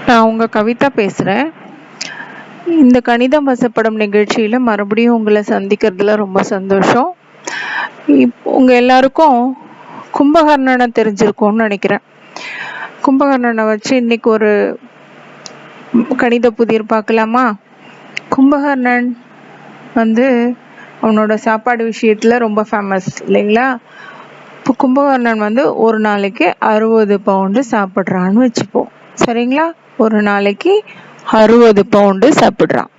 நான் உங்க கவிதா பேசுறேன். இந்த கணிதம் வசப்படும் நிகழ்ச்சியில மறுபடியும் உங்களை சந்திக்கிறதுல ரொம்ப சந்தோஷம். உங்க எல்லாருக்கும் கும்பகர்ணனை தெரிஞ்சிருக்கும்னு நினைக்கிறேன். கும்பகர்ணனை வச்சு இன்னைக்கு ஒரு கணித புதிர் பார்க்கலாமா? கும்பகர்ணன் அவனோட சாப்பாடு விஷயத்துல ரொம்ப ஃபேமஸ் இல்லைங்களா? இப்போ கும்பகர்ணன் ஒரு நாளைக்கு 60 பவுண்டு சாப்பிட்றான்னு வச்சுப்போம். சரிங்களா? ஒரு நாளைக்கு 60 பவுண்டு சாப்பிட்றான்.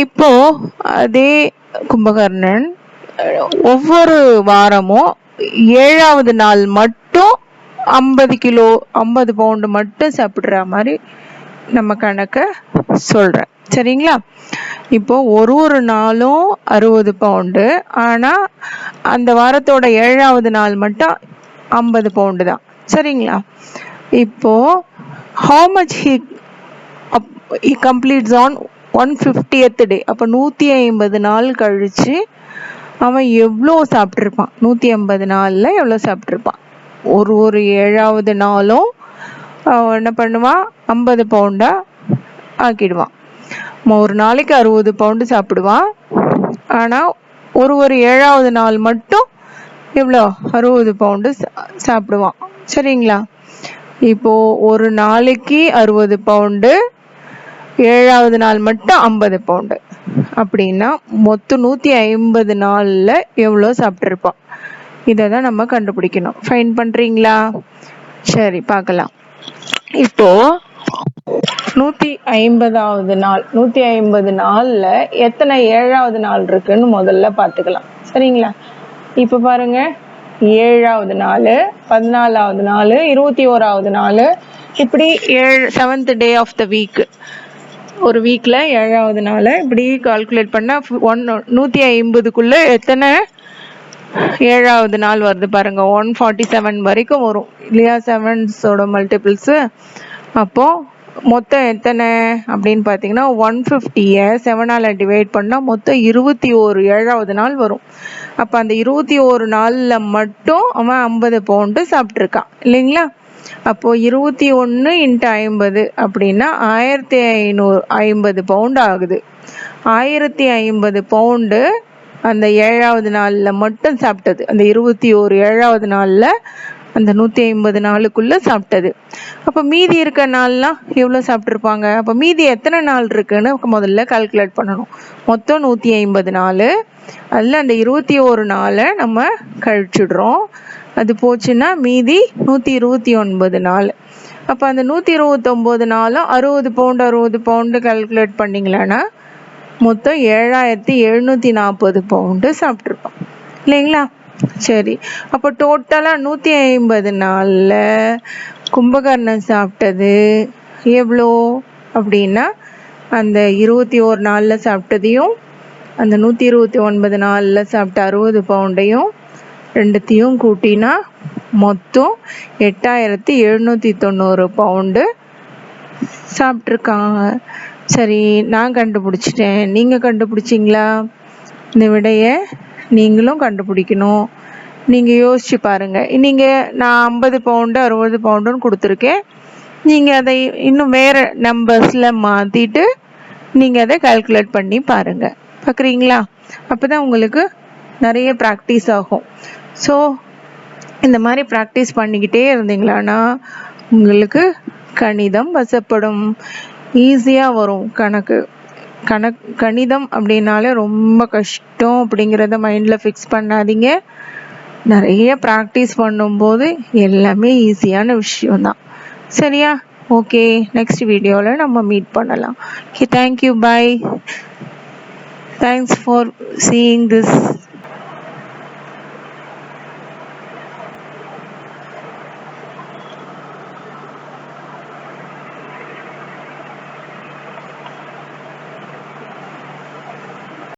இப்போ அதே கும்பகர்ணன் ஒவ்வொரு வாரமும் 7வது நாள் மட்டும் 50 பவுண்டு மட்டும் சாப்பிடுற மாதிரி நம்ம கணக்க சொல்றேன். சரிங்களா? இப்போ ஒரு நாளும் 60 பவுண்டு, ஆனா அந்த வாரத்தோட 7வது நாள் மட்டும் 50 பவுண்டு தான். சரிங்களா? இப்போ how much he completes on 150th day. அப்போ 150 நாள் கழிச்சு அவன் எவ்வளோ சாப்பிட்ருப்பான்? 150 நாள்ல எவ்வளோ சாப்பிட்ருப்பான்? ஒரு 7வது நாளும் அவன் என்ன பண்ணுவான்? 50 பவுண்டா ஆக்கிடுவான். ஒரு நாளைக்கு 60 பவுண்டு சாப்பிடுவான். ஆனா ஒரு 7வது நாள் மட்டும் எவ்வளோ? 60 பவுண்டு சாப்பிடுவான். சரிங்களா? இப்போ ஒரு நாளைக்கு 60 பவுண்டு, 7வது நாள் மட்டும் 50 பவுண்டு, அப்படின்னா மொத்தம் 150 நாள்ல எவ்வளோ சாப்பிட்ருப்பான்? இதை தான் நம்ம கண்டுபிடிக்கணும். ஃபைன் பண்றீங்களா? சரி, பார்க்கலாம். இப்போ 150வது நாள், 150 நாள்ல எத்தனை 7வது நாள் இருக்குன்னு முதல்ல பார்த்துக்கலாம். சரிங்களா? இப்போ பாருங்க, 7வது நாள், 14வது நாள், 21வது நாள், இப்படி 7th day of the week. ஒரு வீக்ல 7வது நாள் இப்படி கால்குலேட் பண்ணா 150க்குள்ள எத்தனை 7வது நாள் வருது பாருங்க. 147 வரைக்கும் வரும் இல்லையா? 7ஸோட மல்டிபிள்ஸ். அப்போ மொத்தம் எத்தனை அப்படின்னு பார்த்தீங்கன்னா 150யை 7ஆல் டிவைட் பண்ணால் மொத்தம் 21 7வது நாள் வரும். அப்போ அந்த 21 நாளில் மட்டும் அவன் 50 பவுண்டு சாப்பிட்ருக்கான் இல்லைங்களா? அப்போ 21 × 50 அப்படின்னா 1550 பவுண்டு ஆகுது. 1050 பவுண்டு அந்த 7வது நாளில் மட்டும் சாப்பிட்டது. அந்த 21 7வது நாளில் அந்த 150 நாளுக்குள்ள சாப்பிட்டது. அப்போ மீதி இருக்க நாள்லாம் எவ்வளோ சாப்பிட்ருப்பாங்க? அப்போ மீதி எத்தனை நாள் இருக்குன்னு முதல்ல கால்குலேட் பண்ணணும். மொத்தம் 150 நாள், அதில் அந்த 21 நாளை நம்ம கழிச்சிடுறோம். அது போச்சுன்னா மீதி 129 நாள். அப்போ அந்த 129 நாளும் 60 பவுண்டு கால்குலேட் பண்ணிங்களான்னா மொத்தம் 7740 பவுண்டு சாப்பிட்ருப்பான் இல்லைங்களா? சரி, அப்போ டோட்டலாக 150 நாளில் கும்பகர்ணன் சாப்பிட்டது எவ்வளோ அப்படின்னா அந்த 21 நாளில் சாப்பிட்டதையும் அந்த 129 நாளில் சாப்பிட்ட 60 பவுண்டையும் ரெண்டுத்தையும் கூட்டினா மொத்தம் 8790 பவுண்டு சாப்பிட்ருக்காங்க. சரி, நான் கண்டுபிடிச்சிட்டேன். நீங்கள் கண்டுபிடிச்சிங்களா? இந்த விடையை நீங்களும் கண்டுபிடிக்கணும். நீங்கள் யோசிச்சு பாருங்கள். நான் 50 பவுண்டு 60 பவுண்டுன்னு கொடுத்துருக்கேன். நீங்கள் அதை இன்னும் வேறு நம்பர்ஸில் மாற்றிட்டு நீங்கள் அதை கால்குலேட் பண்ணி பாருங்கள். பார்க்குறீங்களா? அப்போ தான் உங்களுக்கு நிறைய ப்ராக்டிஸ் ஆகும். ஸோ இந்த மாதிரி ப்ராக்டிஸ் பண்ணிக்கிட்டே இருந்தீங்களான்னா உங்களுக்கு கணிதம் வசப்படும். ஈஸியாக வரும் கணிதம் அப்படின்னாலே ரொம்ப கஷ்டம் அப்படிங்கிறத மைண்டில் ஃபிக்ஸ் பண்ணாதீங்க. நிறைய ப்ராக்டிஸ் பண்ணும்போது எல்லாமே ஈஸியான விஷயம்தான். சரியா? ஓகே, நெக்ஸ்ட் வீடியோவில் நம்ம மீட் பண்ணலாம். Okay, thank you, bye. Thanks for seeing this.